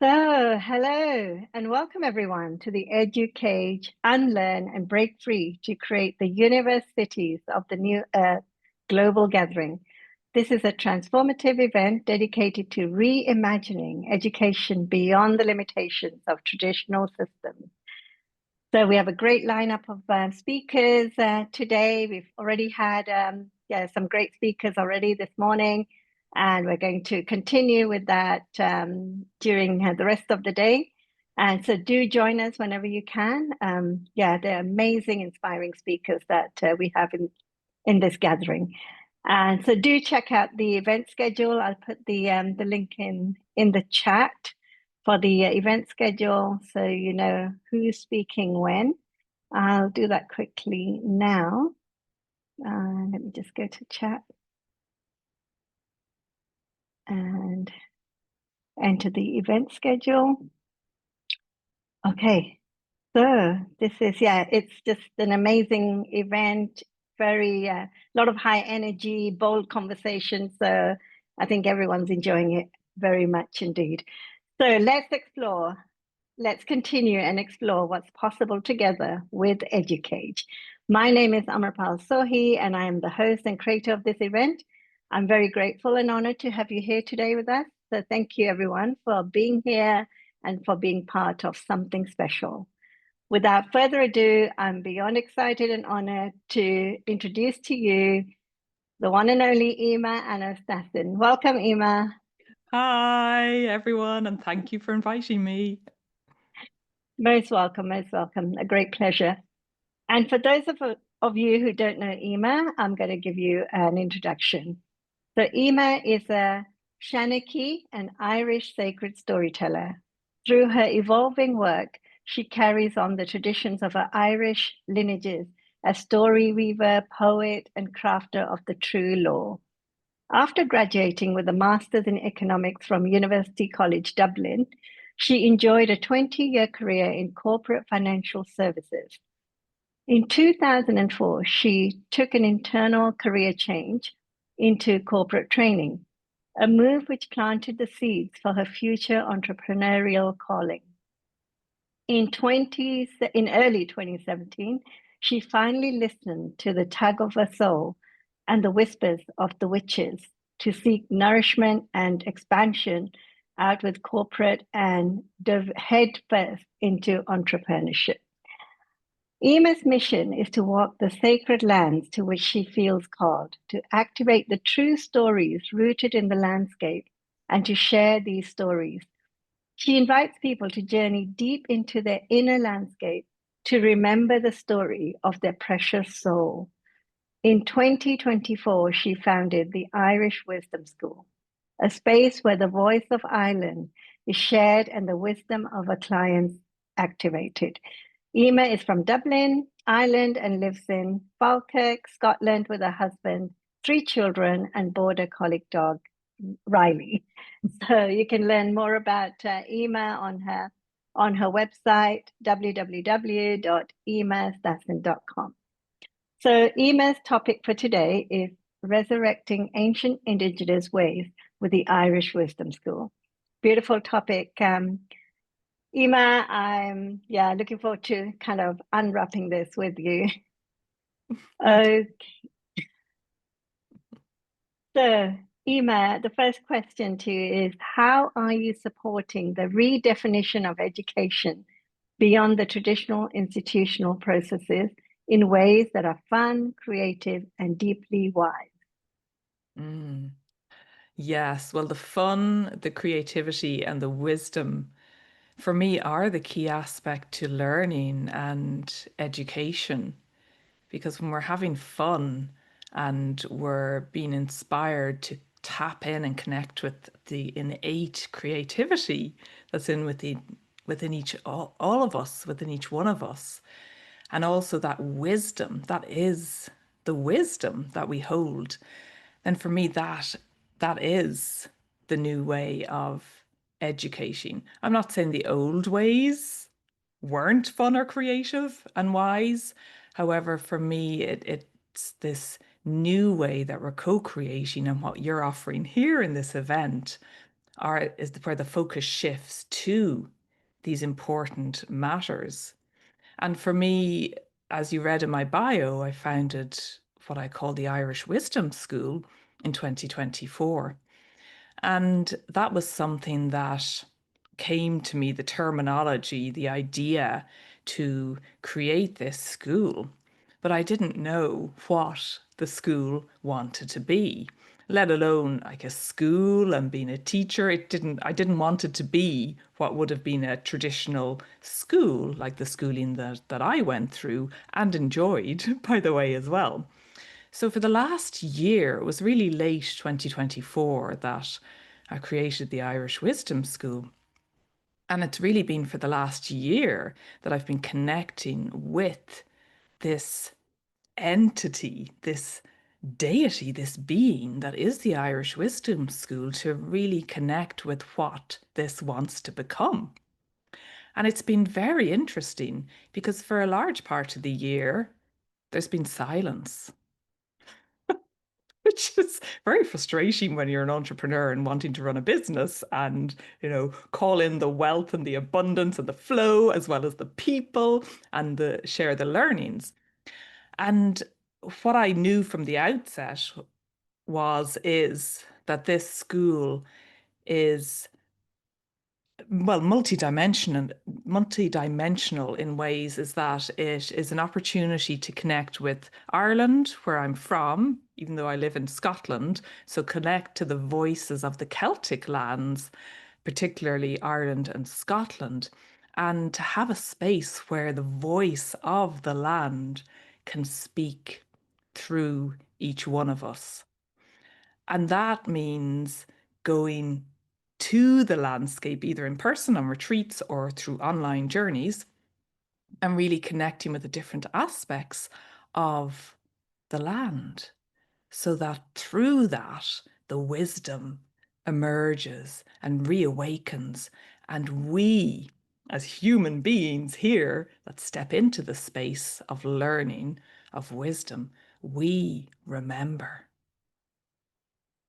Hello and welcome everyone to the Educate, Unlearn and Break Free to create the universe cities of the new Earth global gathering. This is a transformative event dedicated to reimagining education beyond the limitations of traditional systems. So we have a great lineup of speakers today. We've already had some great speakers already this morning. And we're going to continue with that during the rest of the day. And so do join us whenever you can. They're amazing, inspiring speakers that we have in this gathering. And so do check out the event schedule. I'll put the link in the chat for the event schedule so you know who's speaking when. I'll do that quickly now. Let me just go to chat and enter the event schedule. Okay, so this is, it's just an amazing event, very, lot of high energy, bold conversation. So I think everyone's enjoying it very much indeed. So let's continue and explore what's possible together with Educate. My name is Amarpal Sohi, and I am the host and creator of this event. I'm very grateful and honored to have you here today with us. So thank you everyone for being here and for being part of something special. Without further ado, I'm beyond excited and honored to introduce to you the one and only Ema Anastasin. Welcome, Ema. Hi, everyone, and thank you for inviting me. Most welcome, most welcome. A great pleasure. And for those of you who don't know Ema, I'm going to give you an introduction. So Ema is a Shanachie, an Irish sacred storyteller. Through her evolving work, she carries on the traditions of her Irish lineages as story weaver, poet, and crafter of the true law. After graduating with a master's in economics from University College Dublin, she enjoyed a 20-year career in corporate financial services. In 2004, she took an internal career change into corporate training, a move which planted the seeds for her future entrepreneurial calling. In early 2017, she finally listened to the tug of her soul and the whispers of the witches to seek nourishment and expansion out with corporate and dove head first into entrepreneurship. Ema's mission is to walk the sacred lands to which she feels called, to activate the true stories rooted in the landscape, and to share these stories. She invites people to journey deep into their inner landscape to remember the story of their precious soul. In 2024, she founded the Irish Wisdom School, a space where the voice of Ireland is shared and the wisdom of her clients activated. Ema is from Dublin, Ireland, and lives in Falkirk, Scotland, with her husband, 3 children, and border collie dog, Riley. So you can learn more about Ema on her website, www.emastasin.com. So Ema's topic for today is Resurrecting Ancient Indigenous Ways with the Irish Wisdom School. Beautiful topic. Ema, I'm looking forward to kind of unwrapping this with you. Okay. So, Ema, the first question to you is, how are you supporting the redefinition of education beyond the traditional institutional processes in ways that are fun, creative, and deeply wise? Yes, well, the fun, the creativity, and the wisdom for me are the key aspect to learning and education. Because when we're having fun and we're being inspired to tap in and connect with the innate creativity that's within all of us, within each one of us, and also that wisdom, that is the wisdom that we hold, then for me that is the new way of educating. I'm not saying the old ways weren't fun or creative and wise. However, for me, it's this new way that we're co-creating, and what you're offering here in this event is where the focus shifts to these important matters. And for me, as you read in my bio, I founded what I call the Irish Wisdom School in 2024. And that was something that came to me, the terminology, the idea to create this school. But I didn't know what the school wanted to be, let alone like a school and being a teacher. I didn't want it to be what would have been a traditional school, like the schooling that I went through and enjoyed, by the way, as well. So for the last year, it was really late 2024 that I created the Irish Wisdom School. And it's really been for the last year that I've been connecting with this entity, this deity, this being that is the Irish Wisdom School to really connect with what this wants to become. And it's been very interesting because for a large part of the year, there's been silence. Which is very frustrating when you're an entrepreneur and wanting to run a business and, call in the wealth and the abundance and the flow, as well as the people and share the learnings. And what I knew from the outset is that this school is, well, multidimensional in ways, is that it is an opportunity to connect with Ireland, where I'm from, even though I live in Scotland. So connect to the voices of the Celtic lands, particularly Ireland and Scotland, and to have a space where the voice of the land can speak through each one of us. And that means going to the landscape, either in person on retreats or through online journeys, and really connecting with the different aspects of the land, so that through that, the wisdom emerges and reawakens. And we, as human beings here that step into the space of learning, of wisdom, we remember.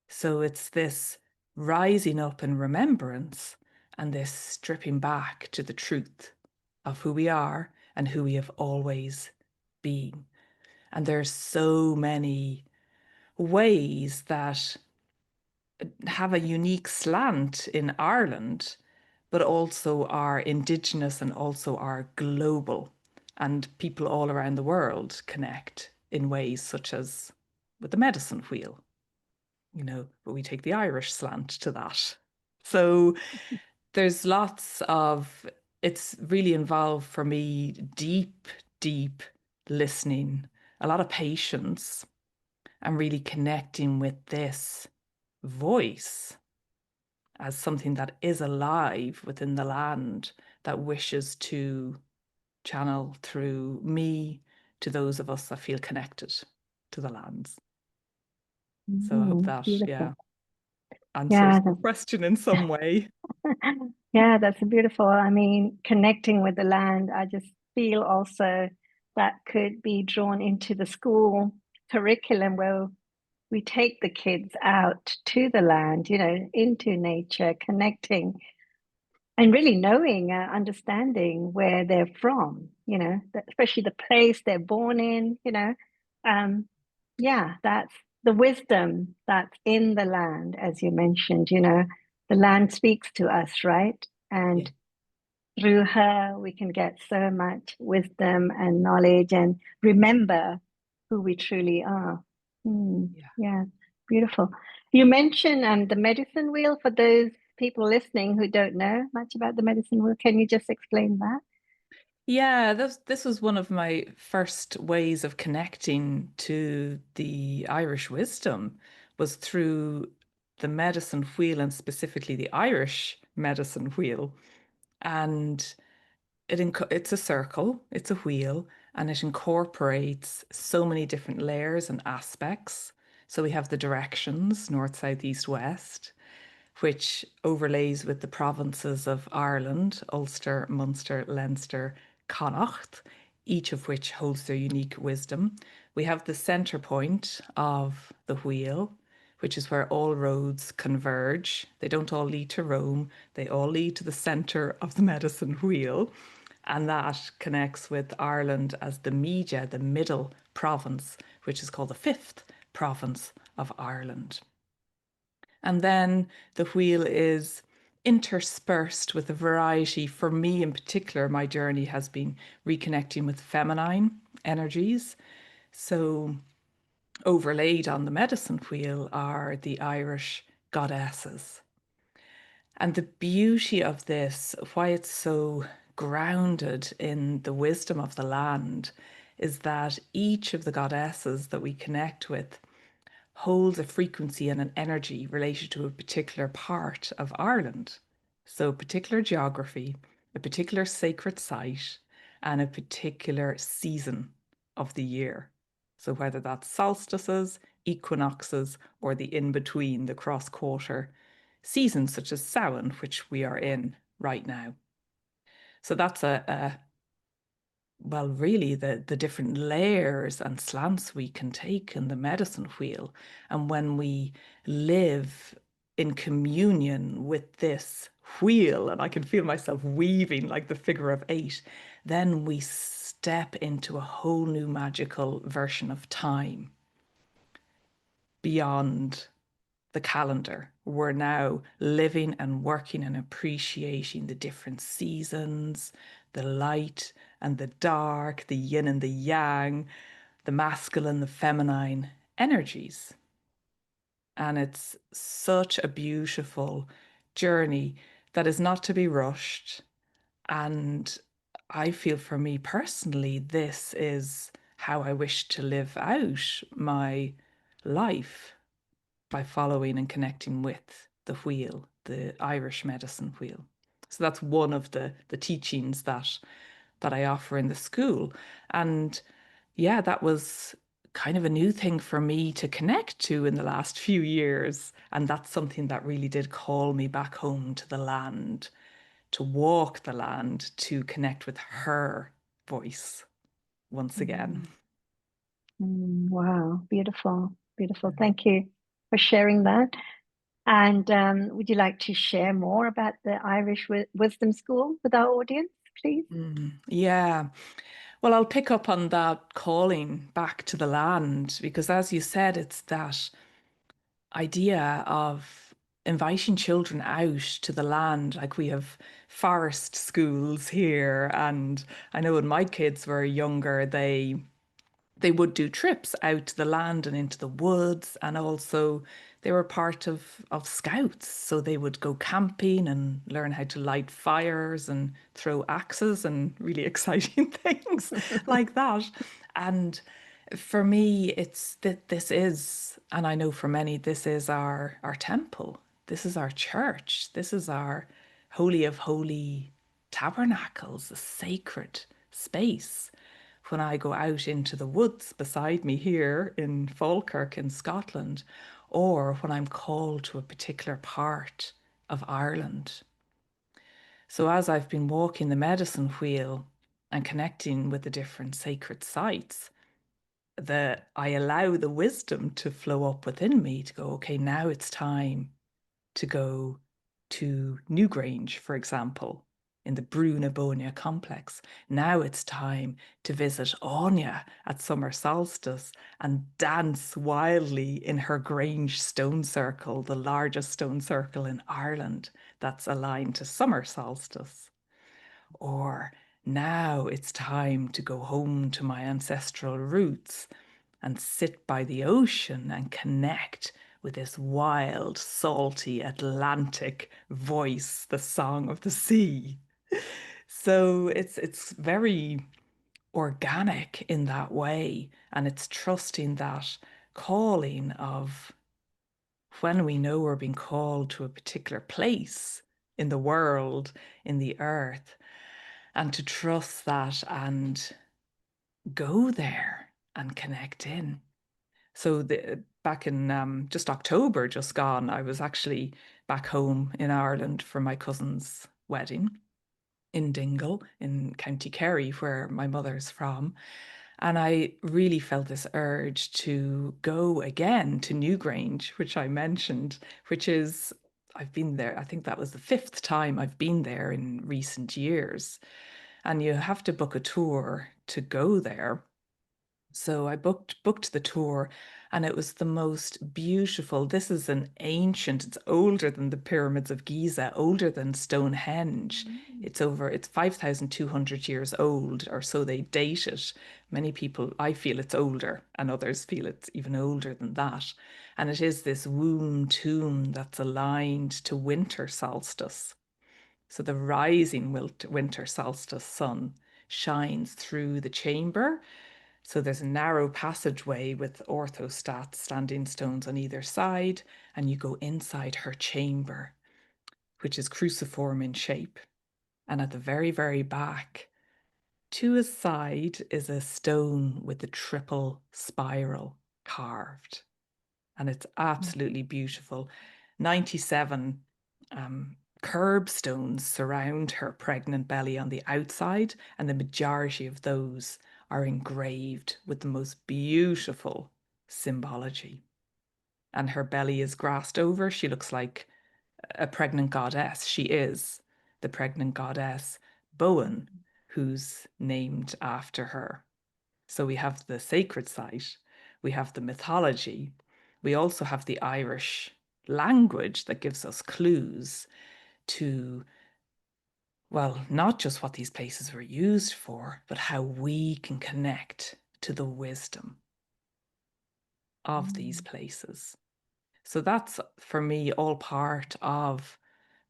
So it's this rising up in remembrance and this stripping back to the truth of who we are and who we have always been. And there's so many ways that have a unique slant in Ireland, but also are Indigenous and also are global. And people all around the world connect in ways such as with the medicine wheel, but we take the Irish slant to that. So there's it's really involved for me deep, deep listening, a lot of patience, and really connecting with this voice as something that is alive within the land that wishes to channel through me to those of us that feel connected to the lands. So I hope that, Beautiful. answers Yeah, the question in some way. yeah, that's beautiful. I mean, connecting with the land, I just feel also that could be drawn into the school curriculum where we take the kids out to the land, into nature, connecting and really knowing, understanding where they're from, especially the place they're born in, yeah, that's the wisdom that's in the land, as you mentioned, the land speaks to us, right? Yeah. And through her, we can get so much wisdom and knowledge and remember who we truly are. Yeah. Yeah, beautiful. You mentioned the medicine wheel for those people listening who don't know much about the medicine wheel. Can you just explain that? Yeah, this was one of my first ways of connecting to the Irish wisdom, was through the medicine wheel, and specifically the Irish medicine wheel. And it's a circle, it's a wheel, and it incorporates so many different layers and aspects. So we have the directions, north, south, east, west, which overlays with the provinces of Ireland, Ulster, Munster, Leinster, Connacht, each of which holds their unique wisdom. We have the center point of the wheel, which is where all roads converge. They don't all lead to Rome, they all lead to the centre of the medicine wheel. And that connects with Ireland as the Media, the middle province, which is called the fifth province of Ireland. And then the wheel is interspersed with a variety. For me in particular, my journey has been reconnecting with feminine energies. So overlaid on the medicine wheel are the Irish goddesses. And the beauty of this, why it's so grounded in the wisdom of the land, is that each of the goddesses that we connect with holds a frequency and an energy related to a particular part of Ireland. So, a particular geography, a particular sacred site, and a particular season of the year. So, whether that's solstices, equinoxes, or the in between, the cross quarter seasons, such as Samhain, which we are in right now. So, that's well, really the different layers and slants we can take in the medicine wheel. And when we live in communion with this wheel, and I can feel myself weaving like the figure of eight, then we step into a whole new magical version of time beyond the calendar. We're now living and working and appreciating the different seasons, the light and the dark, the yin and the yang, the masculine, the feminine energies. And it's such a beautiful journey that is not to be rushed. And I feel for me personally, this is how I wish to live out my life, by following and connecting with the wheel, the Irish medicine wheel. So that's one of the teachings that I offer in the school. And yeah, that was kind of a new thing for me to connect to in the last few years. And that's something that really did call me back home to the land, to walk the land, to connect with her voice once again. Wow, beautiful, beautiful. Thank you for sharing that. And would you like to share more about the Irish Wisdom School with our audience, please? Yeah. Well, I'll pick up on that calling back to the land, because as you said, it's that idea of inviting children out to the land. Like, we have forest schools here, and I know when my kids were younger, they would do trips out to the land and into the woods, and also they were part of scouts, so they would go camping and learn how to light fires and throw axes and really exciting things like that. And for me, it's that this is, and I know for many, this is our temple, this is our church, this is our holy of holy tabernacles, a sacred space. When I go out into the woods beside me here in Falkirk in Scotland, or when I'm called to a particular part of Ireland. So as I've been walking the medicine wheel and connecting with the different sacred sites, I allow the wisdom to flow up within me to go, okay, now it's time to go to Newgrange, for example, in the Bruna complex. Now it's time to visit Anya at summer solstice and dance wildly in her Grange stone circle, the largest stone circle in Ireland that's aligned to summer solstice. Or now it's time to go home to my ancestral roots and sit by the ocean and connect with this wild, salty Atlantic voice, the song of the sea. So it's very organic in that way, and it's trusting that calling of when we know we're being called to a particular place in the world, in the earth, and to trust that and go there and connect in. So back in just October, just gone, I was actually back home in Ireland for my cousin's wedding in Dingle in County Kerry, where my mother's from. And I really felt this urge to go again to Newgrange, which I mentioned, which is, I've been there, I think that was the fifth time I've been there in recent years. And you have to book a tour to go there. So I booked the tour, and it was the most beautiful. This is an ancient, it's older than the pyramids of Giza, older than Stonehenge. It's 5,200 years old, or so they date it. Many people, I feel it's older, and others feel it's even older than that. And it is this womb tomb that's aligned to winter solstice. So the rising winter solstice sun shines through the chamber. So there's a narrow passageway with orthostats, standing stones on either side, and you go inside her chamber, which is cruciform in shape. And at the very, very back, to a side, is a stone with the triple spiral carved. And it's absolutely beautiful. 97 curbstones surround her pregnant belly on the outside, and the majority of those are engraved with the most beautiful symbology. And her belly is grassed over. She looks like a pregnant goddess. She is the pregnant goddess Bowen, who's named after her. So we have the sacred site, we have the mythology, we also have the Irish language that gives us clues to, well, not just what these places were used for, but how we can connect to the wisdom of these places. So that's, for me, all part of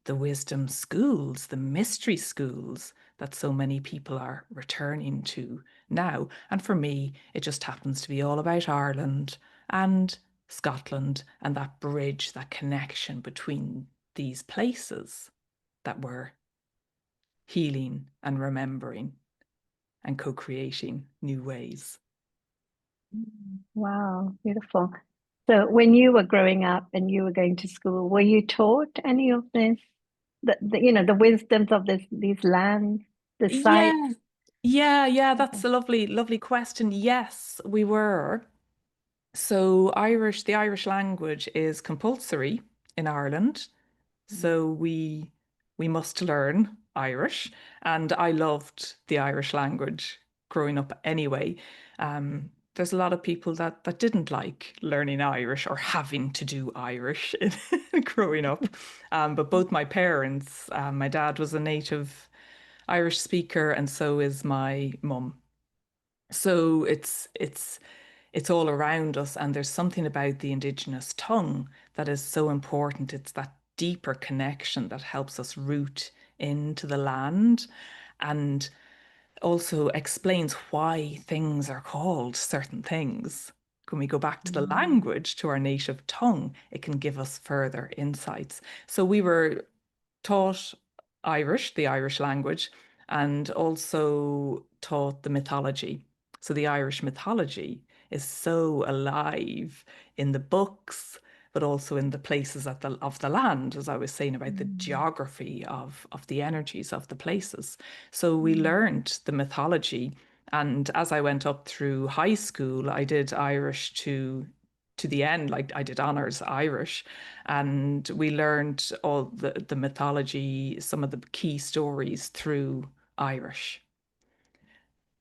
the wisdom schools, the mystery schools that so many people are returning to now. And for me, it just happens to be all about Ireland and Scotland and that bridge, that connection between these places that we're healing and remembering and co-creating new ways. Wow, beautiful. So when you were growing up and you were going to school, were you taught any of this, the wisdoms of these lands, the sites? Yeah, yeah, Okay. that's a lovely, lovely question. Yes, we were. So the Irish language is compulsory in Ireland. So we must learn Irish. And I loved the Irish language growing up anyway. There's a lot of people that didn't like learning Irish or having to do Irish growing up. But both my parents, my dad was a native Irish speaker, and so is my mum. So it's all around us, and there's something about the Indigenous tongue that is so important. It's that deeper connection that helps us root into the land, and also explains why things are called certain things. When we go back to the Mm. language, to our native tongue, it can give us further insights. So we were taught Irish, the Irish language, and also taught the mythology. So the Irish mythology is so alive in the books, but also in the places of the land, as I was saying about the Mm. geography of the energies of the places. So we Mm. learned the mythology. And as I went up through high school, I did Irish to the end, like I did honors Irish, and we learned all the mythology, some of the key stories through Irish.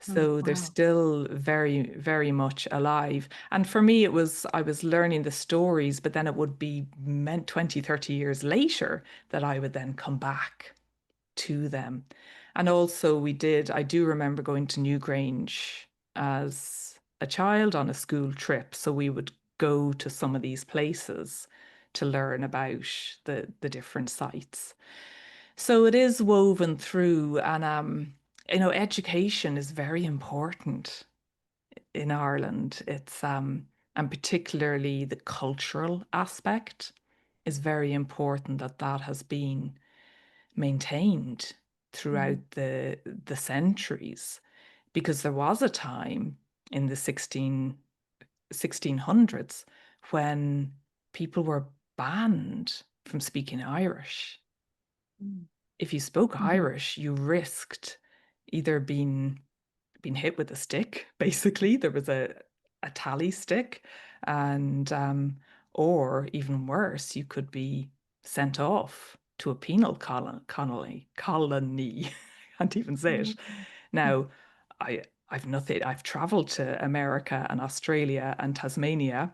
Oh, So they're wow. still very, very much alive. And for me, I was learning the stories, but then it would be meant 20, 30 years later that I would then come back to them. And also I do remember going to Newgrange as a child on a school trip. So we would go to some of these places to learn about the different sites. So it is woven through, and education is very important in Ireland. It's and particularly the cultural aspect is very important, that has been maintained throughout Mm. the centuries, because there was a time in the 1600s when people were banned from speaking Irish. Mm. If you spoke Mhm. Irish, you risked either being been hit with a stick, basically. There was a tally stick, and or even worse, you could be sent off to a penal colony. I can't even say it. Now, I I've traveled to America and Australia and Tasmania.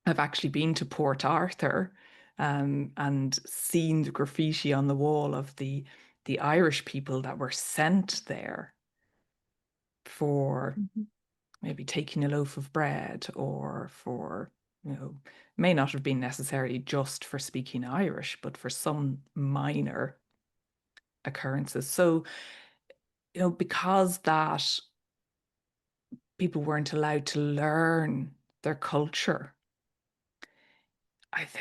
I've actually been to Port Arthur, and seen the graffiti on the wall of the Irish people that were sent there for Mhm. maybe taking a loaf of bread, or for, may not have been necessarily just for speaking Irish, but for some minor occurrences. So, because that people weren't allowed to learn their culture,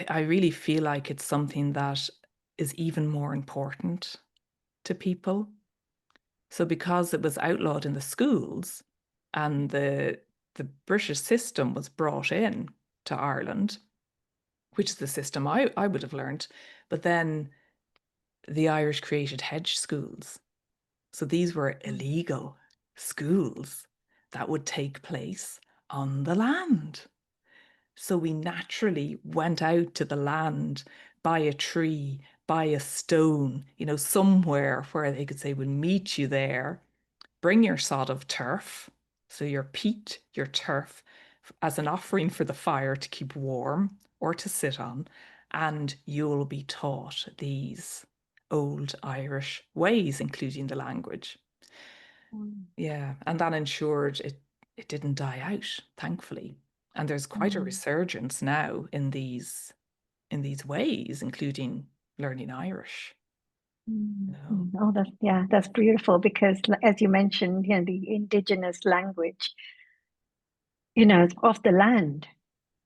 I really feel like it's something that is even more important to people. So because it was outlawed in the schools, and the British system was brought in to Ireland, which is the system I would have learned, but then the Irish created hedge schools. So these were illegal schools that would take place on the land. So we naturally went out to the land, by a tree, by a stone, somewhere where they could say, we'll meet you there. Bring your sod of turf, so your peat, your turf, as an offering for the fire to keep warm or to sit on, and you'll be taught these old Irish ways, including the language. Mm. Yeah, and that ensured it didn't die out, thankfully. And there's quite a Mm. resurgence now in these ways, including learning Irish. Mm. You know? Mm. Oh, that's beautiful because, as you mentioned, the indigenous language, it's off the land.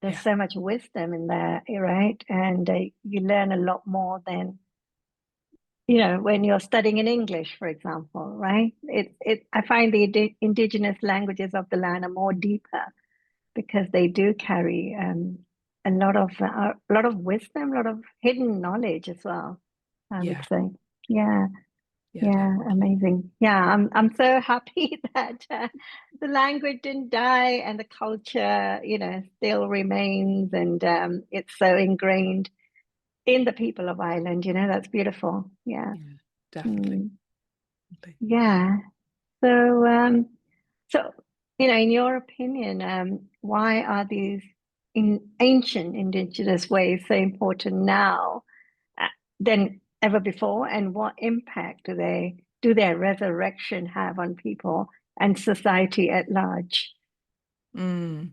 There's Yeah, so much wisdom in there, right? And you learn a lot more than, when you're studying in English, for example, right? I find the indigenous languages of the land are more deeper because they do carry a lot of wisdom, a lot of hidden knowledge as well, I would yeah, say. Yeah, yeah, yeah, definitely. amazing. Yeah, I'm so happy that the language didn't die and the culture, still remains, and it's so ingrained in the people of Ireland. That's beautiful. Yeah. Yeah, definitely. Mm, yeah. So, so in your opinion, why are these ancient indigenous ways so important now uh, than ever before, and what impact do their resurrection have on people and society at large? Mm.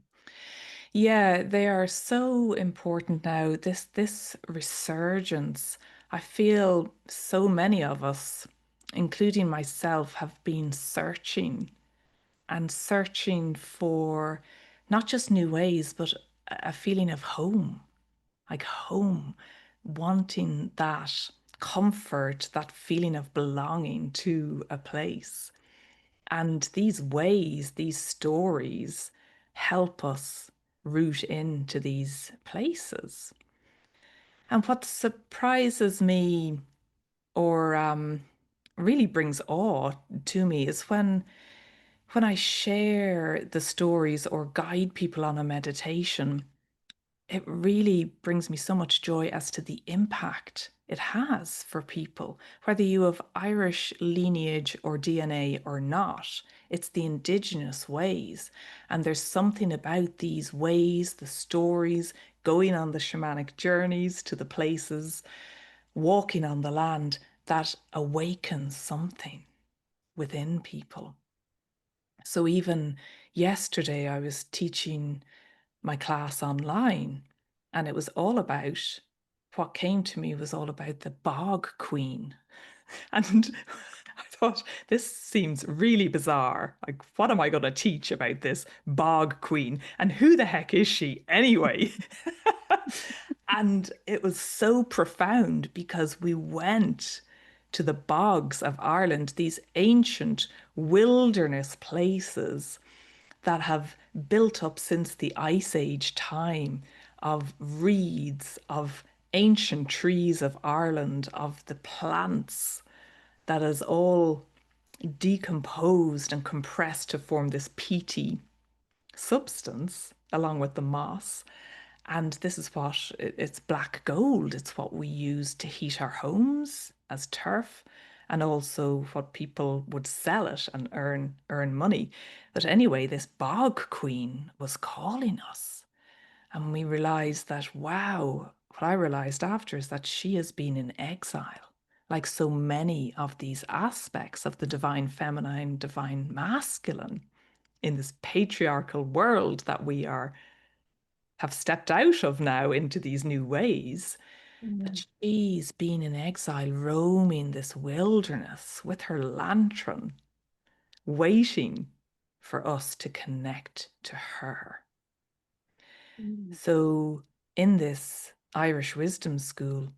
Yeah, they are so important now. This resurgence, I feel so many of us, including myself, have been searching and searching for not just new ways, but a feeling of home, like home, wanting that comfort, that feeling of belonging to a place. And these ways, these stories help us root into these places. And what surprises me, or really brings awe to me, is when I share the stories or guide people on a meditation. It really brings me so much joy as to the impact it has for people, whether you have Irish lineage or DNA or not. It's the Indigenous ways. And there's something about these ways, the stories, going on the shamanic journeys to the places, walking on the land, that awakens something within people. So even yesterday, I was teaching my class online, and it was all about, what came to me was all about the Bog Queen. And I thought, this seems really bizarre. Like, what am I going to teach about this Bog Queen? And who the heck is she anyway? And it was so profound because we went to the bogs of Ireland, these ancient wilderness places that have built up since the Ice Age time, of reeds, of ancient trees of Ireland, of the plants that is all decomposed and compressed to form this peaty substance along with the moss. And this is what it's black gold. It's what we use to heat our homes as turf, and also what people would sell it and earn money. But anyway, this Bog Queen was calling us. And we realized that, wow, what I realized after is that she has been in exile. Like so many of these aspects of the divine feminine, divine masculine in this patriarchal world that we have stepped out of now into these new ways. But she's been in exile, roaming this wilderness with her lantern, waiting for us to connect to her. So in this Irish wisdom school,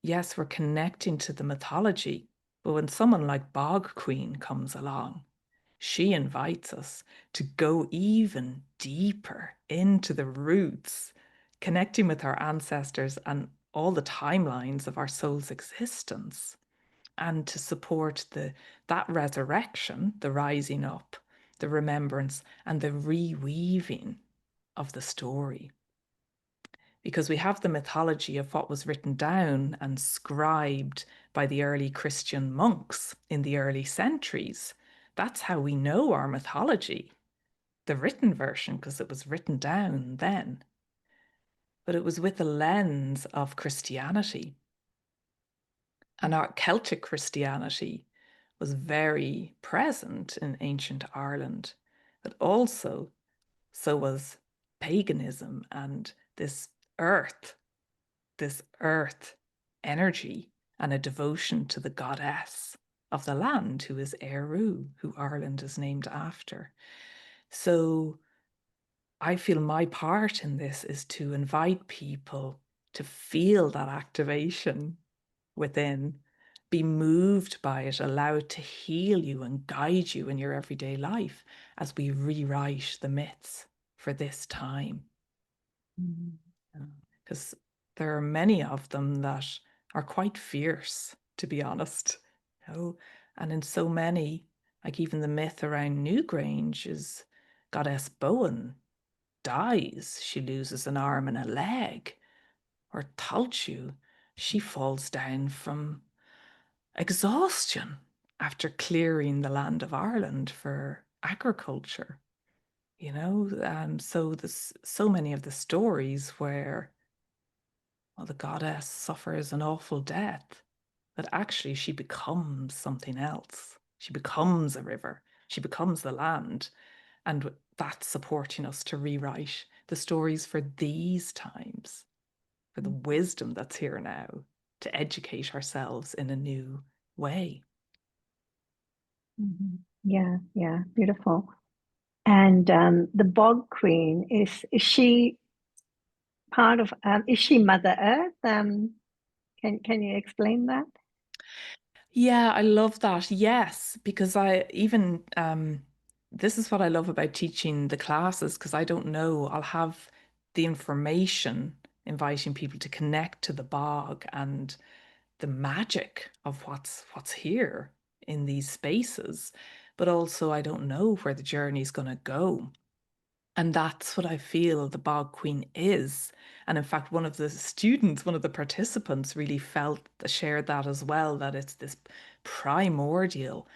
yes, we're connecting to the mythology, but when someone like Bog Queen comes along, she invites us to go even deeper into the roots, connecting with our ancestors and all the timelines of our soul's existence, and to support that resurrection, the rising up, the remembrance, and the reweaving of the story. Because we have the mythology of what was written down and scribed by the early Christian monks in the early centuries. That's how we know our mythology, the written version, because it was written down then. But it was with the lens of Christianity. And our Celtic Christianity was very present in ancient Ireland, but also so was paganism and earth, this earth energy and a devotion to the goddess of the land, who is Eru, who Ireland is named after. So I feel my part in this is to invite people to feel that activation within, be moved by it, allow it to heal you and guide you in your everyday life as we rewrite the myths for this time. Because there are many of them that are quite fierce, to be honest. And in so many, like even the myth around Newgrange is Goddess Bowen dies, she loses an arm and a leg. Or Talchu, she falls down from exhaustion after clearing the land of Ireland for agriculture. So there's so many of the stories where, well, the goddess suffers an awful death, but actually she becomes something else. She becomes a river. She becomes the land. And that's supporting us to rewrite the stories for these times, for the wisdom that's here now, to educate ourselves in a new way. Yeah, yeah, beautiful. And the Bog Queen, is she part of, is she Mother Earth? Can you explain that? Yeah, I love that. Yes, because I even this is what I love about teaching the classes, because I don't know, I'll have the information inviting people to connect to the bog and the magic of what's here in these spaces, but also I don't know where the journey is going to go. And that's what I feel the Bog Queen is. And in fact, one of the students, one of the participants really shared that as well, that it's this primordial,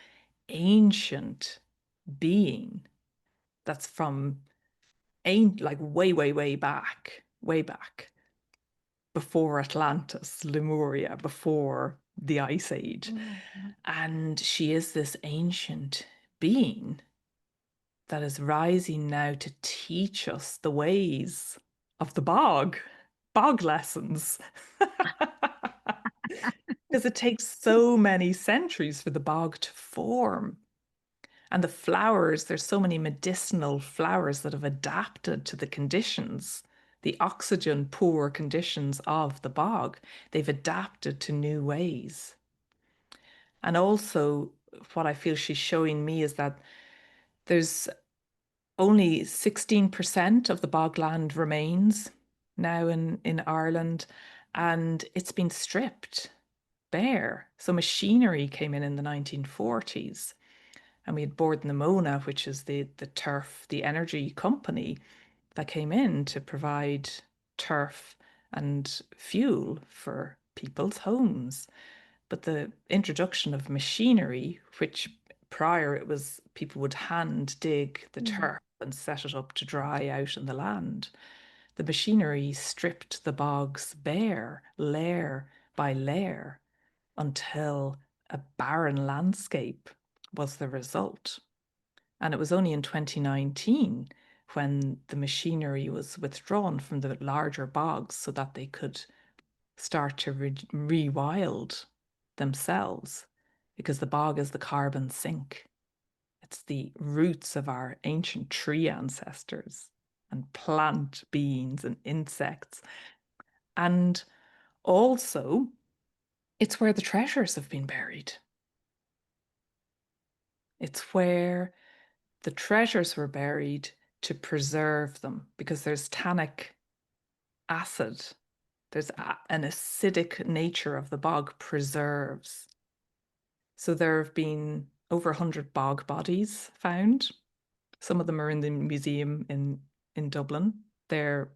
ancient being that's from like way back before Atlantis, Lemuria, before the Ice Age. And she is this ancient being that is rising now to teach us the ways of the bog lessons. Because it takes so many centuries for the bog to form. And the flowers, there's so many medicinal flowers that have adapted to the conditions, the oxygen poor conditions of the bog. They've adapted to new ways. And also, what I feel she's showing me is that there's only 16% of the bogland remains now in Ireland, and it's been stripped bare. So machinery came in the 1940s. And we had Bord na Móna, which is the turf, the energy company that came in to provide turf and fuel for people's homes. But the introduction of machinery, which prior it was people would hand dig the turf and set it up to dry out in the land, the machinery stripped the bogs bare, layer by layer, until a barren landscape was the result. And it was only in 2019 when the machinery was withdrawn from the larger bogs so that they could start to rewild themselves, because the bog is the carbon sink. It's the roots of our ancient tree ancestors and plant beings and insects. And also, it's where the treasures have been buried. It's where the treasures were buried to preserve them, because there's tannic acid. There's an acidic nature of the bog preserves. So there have been over 100 bog bodies found. Some of them are in the museum in Dublin. They're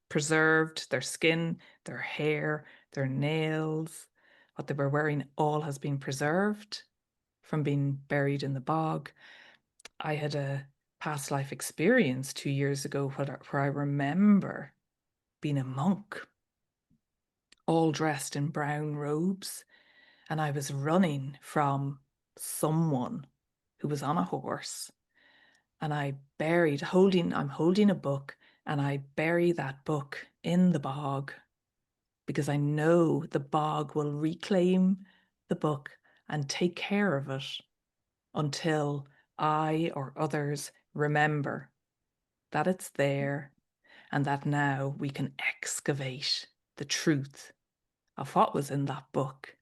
preserved, their skin, their hair, their nails, what they were wearing, all has been preserved from being buried in the bog. I had a past life experience 2 years ago where I remember being a monk, all dressed in brown robes, and I was running from someone who was on a horse, and I'm holding a book, and I bury that book in the bog, because I know the bog will reclaim the book and take care of it until I or others remember that it's there, and that now we can excavate the truth of what was in that book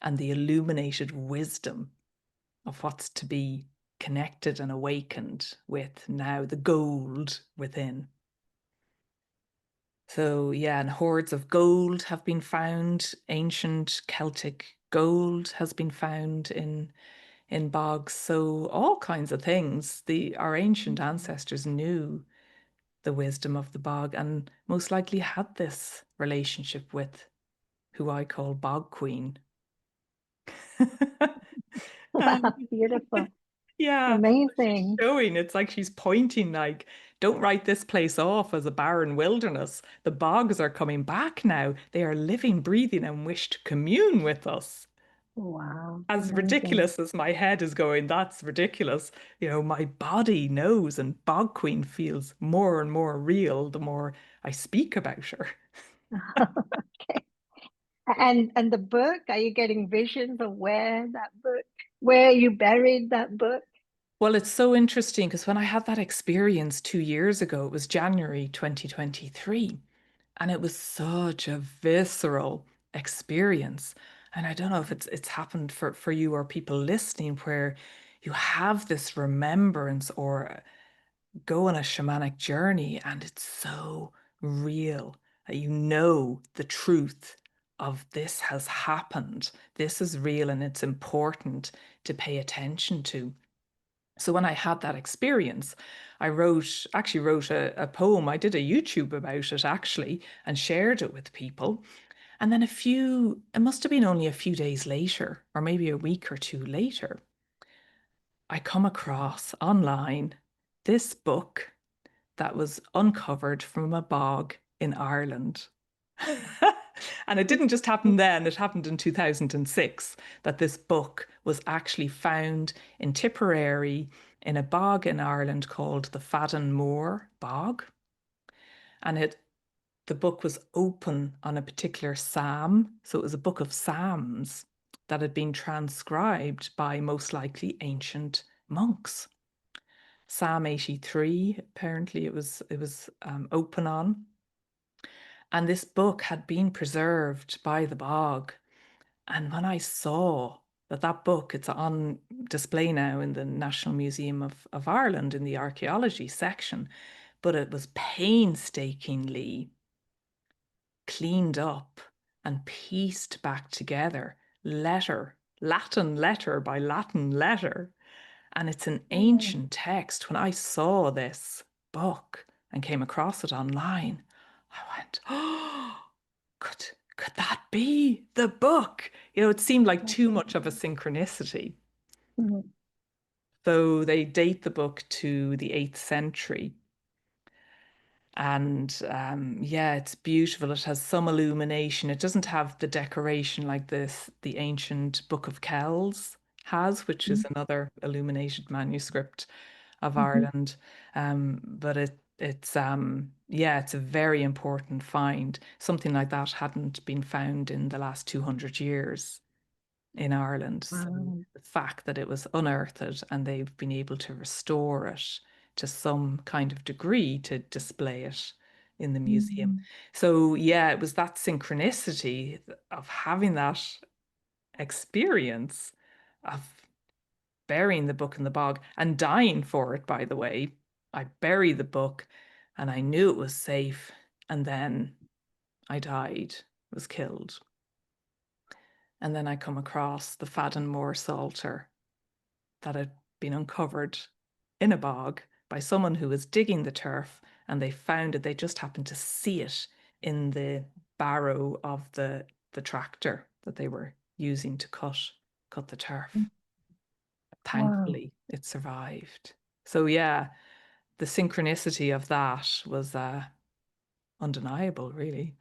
and the illuminated wisdom of what's to be connected and awakened with now, the gold within. So yeah, and hoards of gold have been found. Ancient Celtic gold has been found in bogs. So all kinds of things. Our ancient ancestors knew the wisdom of the bog, and most likely had this relationship with who I call Bog Queen. Wow, beautiful. Yeah, she's Amazing. showing. It's like she's pointing, like, don't write this place off as a barren wilderness. The bogs are coming back now. They are living, breathing, and wish to commune with us. Wow, As amazing. ridiculous as my head is going, that's ridiculous. My body knows, and Bog Queen feels more and more real the more I speak about her. Okay. And the book, are you getting visions of where you buried that book? Well, it's so interesting because when I had that experience 2 years ago, it was January 2023, and it was such a visceral experience. And I don't know if it's happened for you or people listening, where you have this remembrance or go on a shamanic journey, and it's so real that you know the truth of this has happened. This is real, and it's important to pay attention to. So when I had that experience, I actually wrote a poem. I did a YouTube about it actually and shared it with people. And then it must have been only a few days later, or maybe a week or two later, I come across online this book that was uncovered from a bog in Ireland. And it didn't just happen then, it happened in 2006 that this book was actually found in Tipperary in a bog in Ireland called the Fadden Moor Bog. And the book was open on a particular psalm. So it was a book of psalms that had been transcribed by most likely ancient monks. Psalm 83, apparently it was open on. And this book had been preserved by the bog. And when I saw that book, it's on display now in the National Museum of Ireland in the archaeology section, but it was painstakingly cleaned up and pieced back together, Latin letter by Latin letter. And it's an Oh. ancient text. When I saw this book and came across it online, I went, oh, could that be the book? You know, it seemed like too much of a synchronicity. Mhm. So they date the book to the 8th century. And yeah, it's beautiful. It has some illumination. It doesn't have the decoration like the ancient Book of Kells has, which is another illuminated manuscript of Mhm. Ireland. But it's yeah, it's a very important find. Something like that hadn't been found in the last 200 years in Ireland. So Wow. the fact that it was unearthed and they've been able to restore it to some kind of degree to display it in the museum. Mhm. So yeah, it was that synchronicity of having that experience of burying the book in the bog and dying for it, by the way. I buried the book and I knew it was safe, and then I died, was killed. And then I come across the Fadden Moor Psalter that had been uncovered in a bog by someone who was digging the turf, and they found it. They just happened to see it in the barrow of the tractor that they were using to cut the turf. Wow. Thankfully, it survived. So yeah, the synchronicity of that was undeniable, really.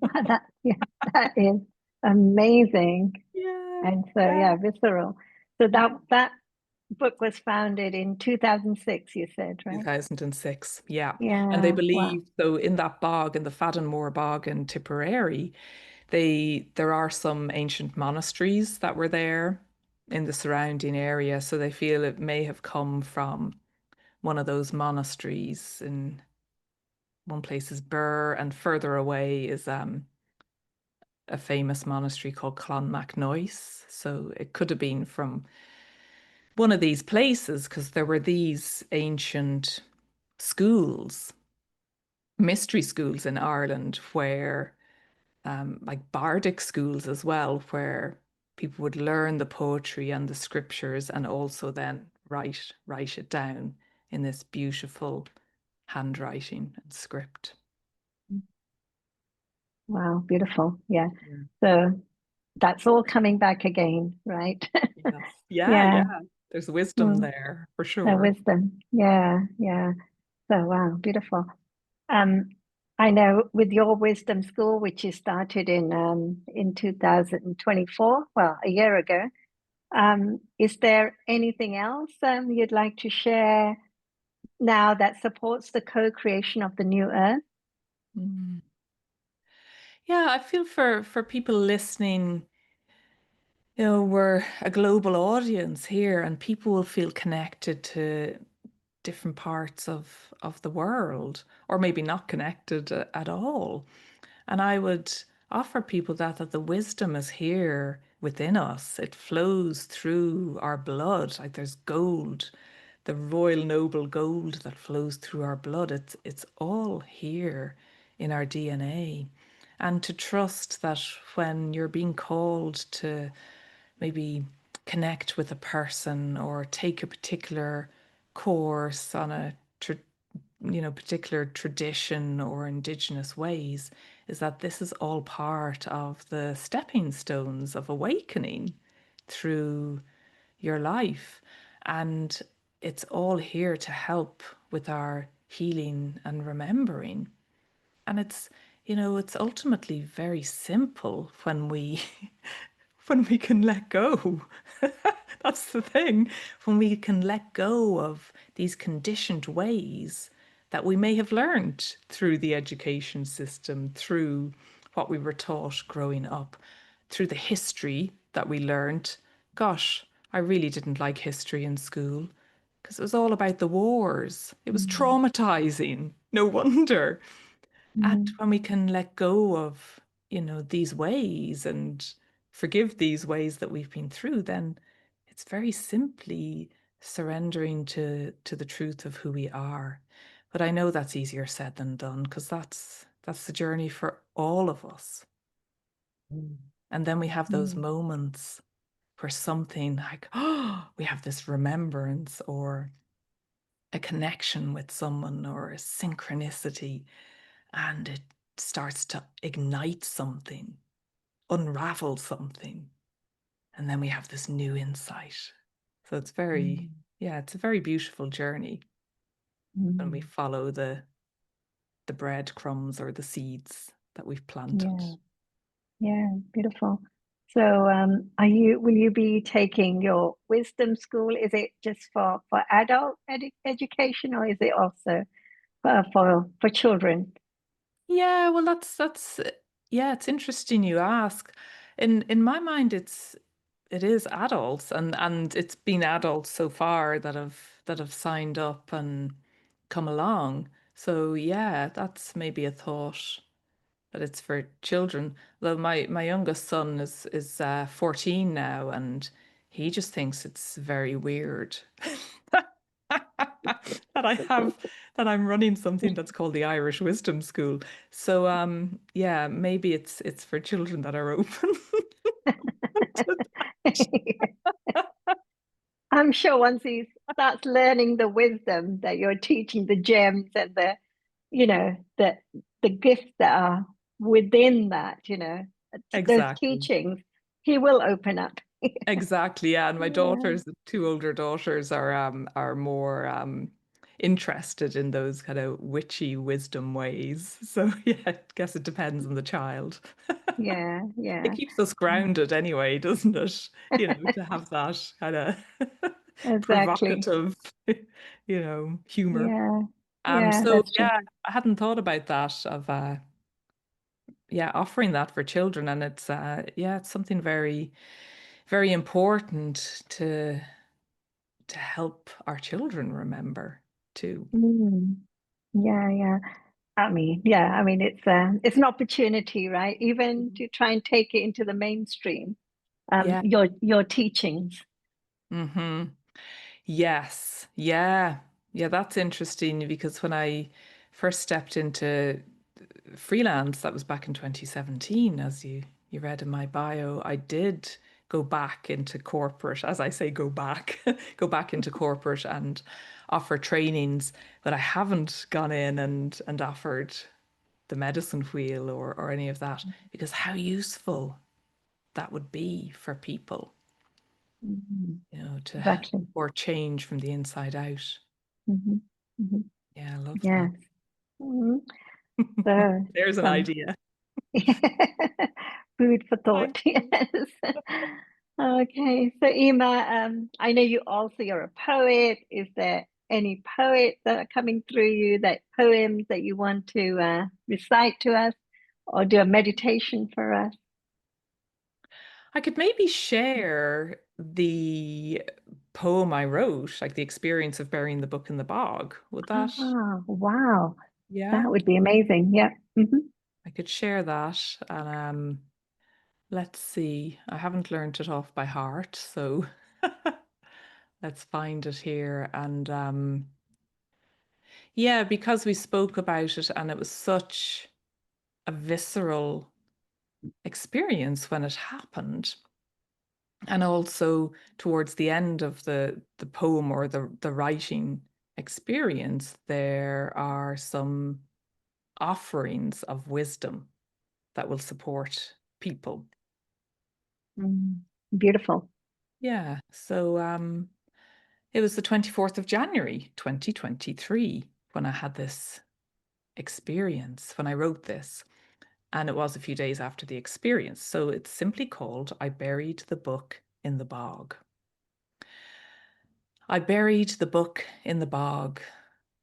That, yeah, that is amazing. Yeah, And so, yeah. yeah, visceral. So that book was founded in 2006, you said, right? 2006, yeah. And they Yeah. Wow. believe, so in that bog, in the Faddenmore bog in Tipperary, there are some ancient monasteries that were there in the surrounding area. So they feel it may have come from one of those monasteries. In one place is Birr, and further away is a famous monastery called Clonmacnoise. So it could have been from one of these places because there were these ancient schools, mystery schools in Ireland, where like bardic schools as well, where people would learn the poetry and the scriptures and also then write it down in this beautiful handwriting and script. Wow. Beautiful. Yeah. Yeah. So that's all coming back again, right? Yes. Yeah, Yeah. yeah. There's wisdom Mm. there for The sure. wisdom. Yeah. Yeah. So wow. Beautiful. Um, I know with your wisdom school, which you started in 2024, well, a year ago, is there anything else you'd like to share now that supports the co-creation of the new earth? Mm. Yeah, I feel for people listening, you know, we're a global audience here and people will feel connected to different parts of the world, or maybe not connected at all. And I would offer people that the wisdom is here within us. It flows through our blood. Like there's gold, the royal noble gold that flows through our blood. It's all here in our DNA. And to trust that when you're being called to maybe connect with a person or take a particular course on a particular tradition or indigenous ways, is that this is all part of the stepping stones of awakening through your life, and it's all here to help with our healing and remembering. And it's ultimately very simple when we when we can let go. That's the thing. When we can let go of these conditioned ways that we may have learned through the education system, through what we were taught growing up, through the history that we learned. Gosh, I really didn't like history in school because it was all about the wars. It was Mm, traumatizing. No wonder. And mm, when we can let go of, these ways and forgive these ways that we've been through, then it's very simply surrendering to the truth of who we are. But I know that's easier said than done because that's the journey for all of us. mm, And then we have those mm, moments where something like, oh, we have this remembrance or a connection with someone or a synchronicity, and it starts to ignite something, unravel something, and then we have this new insight. So it's very, Mm. yeah, it's a very beautiful journey when we Mm. follow the breadcrumbs or the seeds that we've planted. Yeah, yeah, beautiful. So, will you be taking your wisdom school? Is it just for adult education, or is it also for children? Yeah, well, yeah, it's interesting you ask. In my mind, it is adults, and it's been adults so far that have signed up and come along. So yeah, that's maybe a thought that it's for children. Though my youngest son is 14 now, and he just thinks it's very weird that I have that I'm running something that's called the Irish Wisdom School. So yeah, maybe it's for children that are open to I'm sure once he starts learning the wisdom that you're teaching, the gems and the gifts that are within that, those exactly. teachings, he will open up. Exactly, yeah. And my Yeah, daughters, the two older daughters, are more interested in those kind of witchy wisdom ways. So yeah, I guess it depends on the child. yeah, It yeah. keeps us grounded anyway, doesn't it? To have that kind of Exactly. provocative, humor. Yeah, yeah, So that's true. yeah, I hadn't thought about that of yeah, offering that for children, and it's yeah, it's something very, very important to help our children remember too. Mm, yeah, yeah. It's an opportunity, right? Even to try and take it into the mainstream. Yeah. Your teachings. Hmm. Yes. Yeah. Yeah, that's interesting because when I first stepped into freelance, that was back in 2017, as you read in my bio, I did go back into corporate, as I say, go back, go back into corporate and offer trainings, but I haven't gone in and offered the medicine wheel or any of that because how useful that would be for people, Mhm. to Exactly. or change from the inside out. Hmm. Hmm. Yeah, I love that. Yes. Hmm. So There's an some idea. food for Thank thought. you. Yes. Okay. So Ema, I know you're a poet. Is there any poets that are coming through you, that poems that you want to recite to us or do a meditation for us? I could maybe share the poem I wrote, like the experience of burying the book in the bog. Would that, Ah, wow. yeah, That would be amazing. Yeah. Hmm. I could share that. And let's see. I haven't learned it off by heart, so let's find it here. And yeah, because we spoke about it and it was such a visceral experience when it happened. And also towards the end of the poem or the writing experience, there are some offerings of wisdom that will support people. Mm, beautiful. Yeah. So it was the 24th of January, 2023, when I had this experience, when I wrote this. And it was a few days after the experience. So it's simply called I Buried the Book in the Bog. I buried the book in the bog.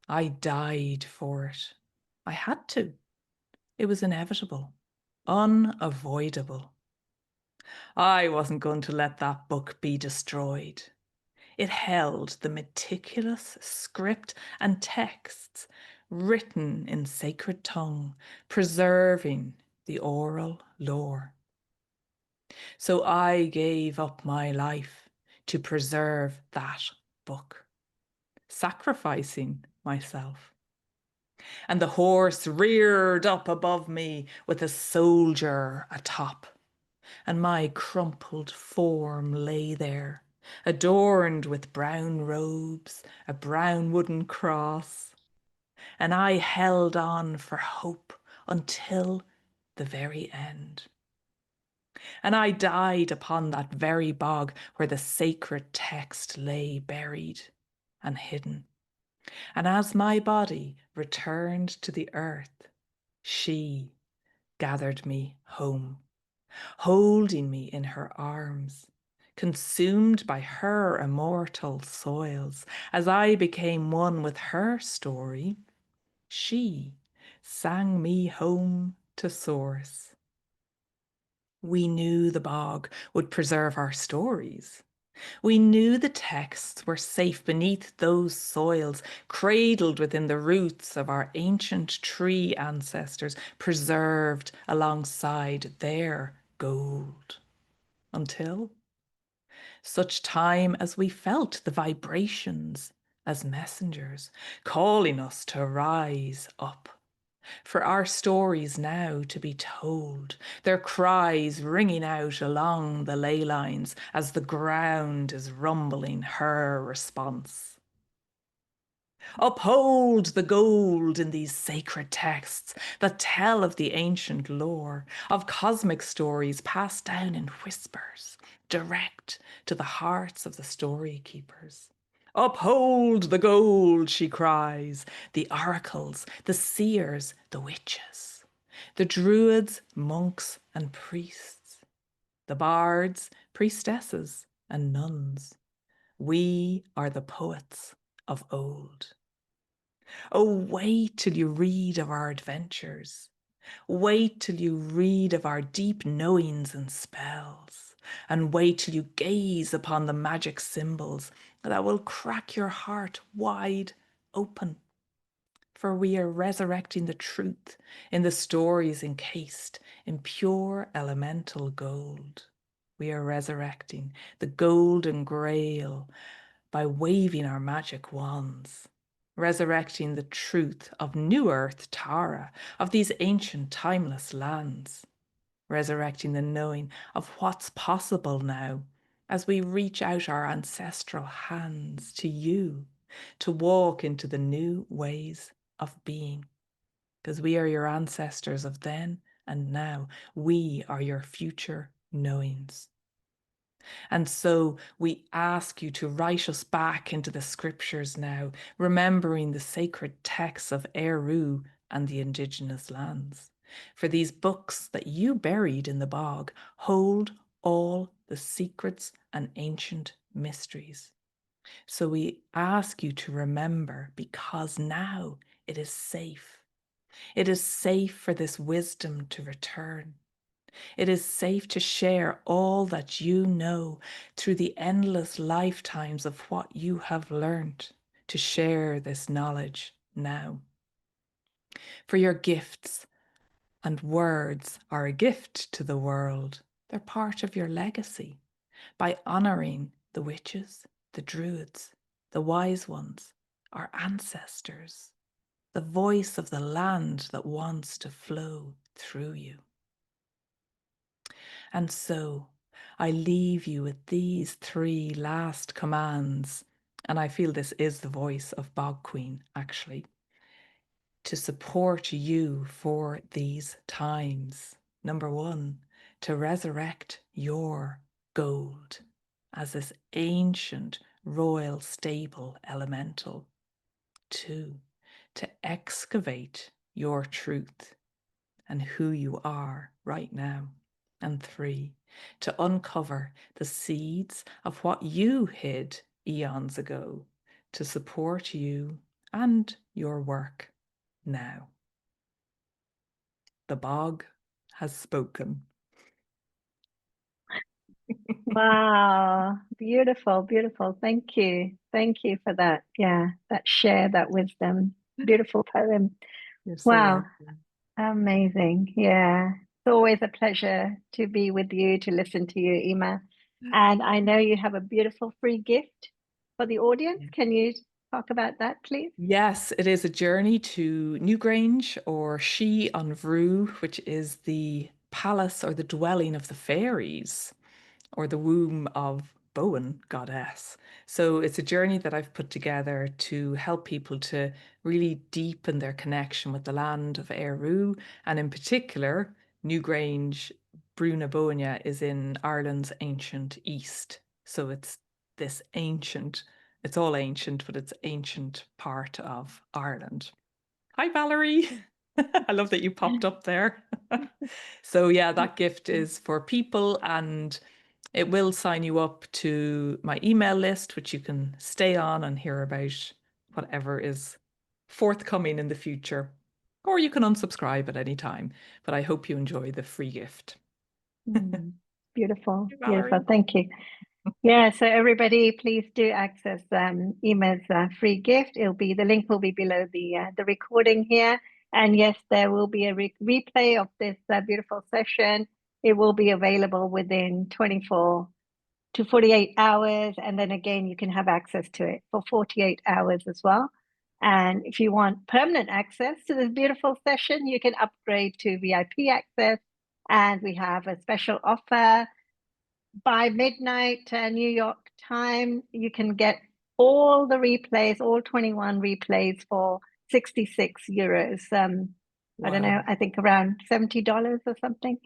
I died for it. I had to. It was inevitable, unavoidable. I wasn't going to let that book be destroyed. It held the meticulous script and texts written in sacred tongue, preserving the oral lore. So I gave up my life to preserve that book, sacrificing myself. And the horse reared up above me with a soldier atop. and my crumpled form lay there, adorned with brown robes, a brown wooden cross, and I held on for hope until the very end. And I died upon that very bog where the sacred text lay buried and hidden. And as my body returned to the earth, she gathered me home, holding me in her arms, consumed by her immortal soils. As I became one with her story, she sang me home to source. We knew the bog would preserve our stories. We knew the texts were safe beneath those soils, cradled within the roots of our ancient tree ancestors, preserved alongside their gold. Until such time as we felt the vibrations as messengers, calling us to rise up, for our stories now to be told, their cries ringing out along the ley lines as the ground is rumbling her response. Uphold the gold in these sacred texts that tell of the ancient lore, of cosmic stories passed down in whispers, direct to the hearts of the story keepers. Uphold the gold, she cries, the oracles, the seers, the witches, the druids, monks, and priests, the bards, priestesses, and nuns. We are the poets of old. Oh, wait till you read of our adventures. Wait till you read of our deep knowings and spells. And wait till you gaze upon the magic symbols that will crack your heart wide open. For we are resurrecting the truth in the stories encased in pure elemental gold. We are resurrecting the golden grail by waving our magic wands, resurrecting the truth of New Earth Tara, of these ancient timeless lands, resurrecting the knowing of what's possible now as we reach out our ancestral hands to you to walk into the new ways of being. Because we are your ancestors of then and now. We are your future knowings. And so we ask you to write us back into the scriptures now, remembering the sacred texts of Eru and the Indigenous lands. For these books that you buried in the bog hold all the secrets and ancient mysteries. So we ask you to remember, because now it is safe. It is safe for this wisdom to return. It is safe to share all that you know through the endless lifetimes of what you have learned, to share this knowledge now. For your gifts and words are a gift to the world. They're part of your legacy. By honoring the witches, the druids, the wise ones, our ancestors, the voice of the land that wants to flow through you. And so I leave you with these 3 last commands, and I feel this is the voice of Bog Queen, actually, to support you for these times. Number 1, to resurrect your gold as this ancient royal stable elemental. 2, to excavate your truth and who you are right now. And 3, to uncover the seeds of what you hid eons ago to support you and your work now. The bog has spoken. Wow, beautiful, beautiful. Thank you. Thank you for that. Yeah, that share, that wisdom. Beautiful poem. You're so Wow, welcome. amazing. Yeah, it's always a pleasure to be with you, to listen to you, Ema. And I know you have a beautiful free gift for the audience. Can you talk about that, please? Yes, it is a journey to Newgrange or She on Vrue, which is the palace or the dwelling of the fairies, or the womb of Bowen goddess. So it's a journey that I've put together to help people to really deepen their connection with the land of Éirú, and in particular, Newgrange, Brúna Bóinne is in Ireland's ancient east. So it's this ancient, it's all ancient, but it's ancient part of Ireland. Hi, Valerie. I love that you popped up there. So yeah, that gift is for people, and it will sign you up to my email list, which you can stay on and hear about whatever is forthcoming in the future. Or you can unsubscribe at any time. But I hope you enjoy the free gift. Beautiful, Hey, beautiful. Valerie. Thank you. Yeah, so everybody, please do access Ema's free gift. The link will be below the recording here. And yes, there will be a replay of this beautiful session. It will be available within 24 to 48 hours. And then again, you can have access to it for 48 hours as well. And if you want permanent access to this beautiful session, you can upgrade to VIP access. And we have a special offer. By midnight New York time, you can get all the replays, all 21 replays for 66 euros. I don't know, Wow. I think around $70 or something.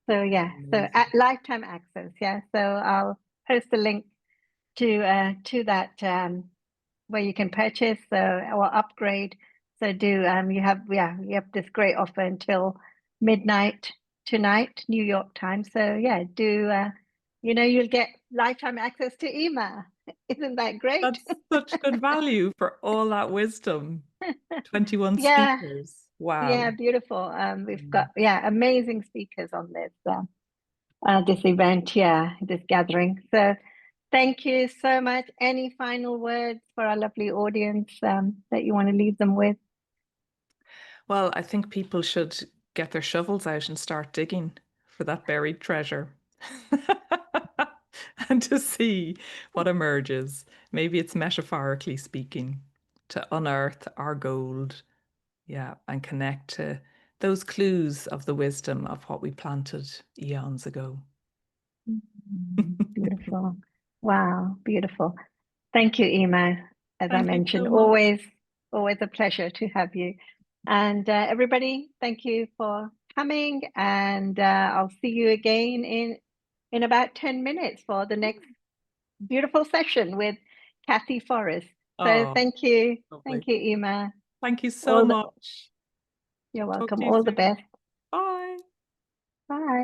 So yeah, so at Amazing. lifetime access. Yeah, so I'll post a link to that where you can purchase or upgrade. So you have this great offer until midnight tonight, New York time. So yeah, you'll get lifetime access to Ema. Isn't that great? That's such good value for all that wisdom. 21 Yeah, speakers. Wow. yeah, beautiful. We've Mm. got amazing speakers on this event, this gathering. So thank you so much. Any final words for our lovely audience that you want to leave them with? Well, I think people should get their shovels out and start digging for that buried treasure and to see what emerges. Maybe it's metaphorically speaking, to unearth our gold, yeah, and connect to those clues of the wisdom of what we planted eons ago. Beautiful. Wow, beautiful. Thank you, Ema. As I Thank you mentioned, so much. always a pleasure to have you. And everybody, thank you for coming. And I'll see you again in about 10 minutes for the next beautiful session with Kathy Forrest. So Oh, thank you. lovely. Thank you, Ema. Thank you so much. You're Talk welcome. to you All the soon. best. Bye. Bye.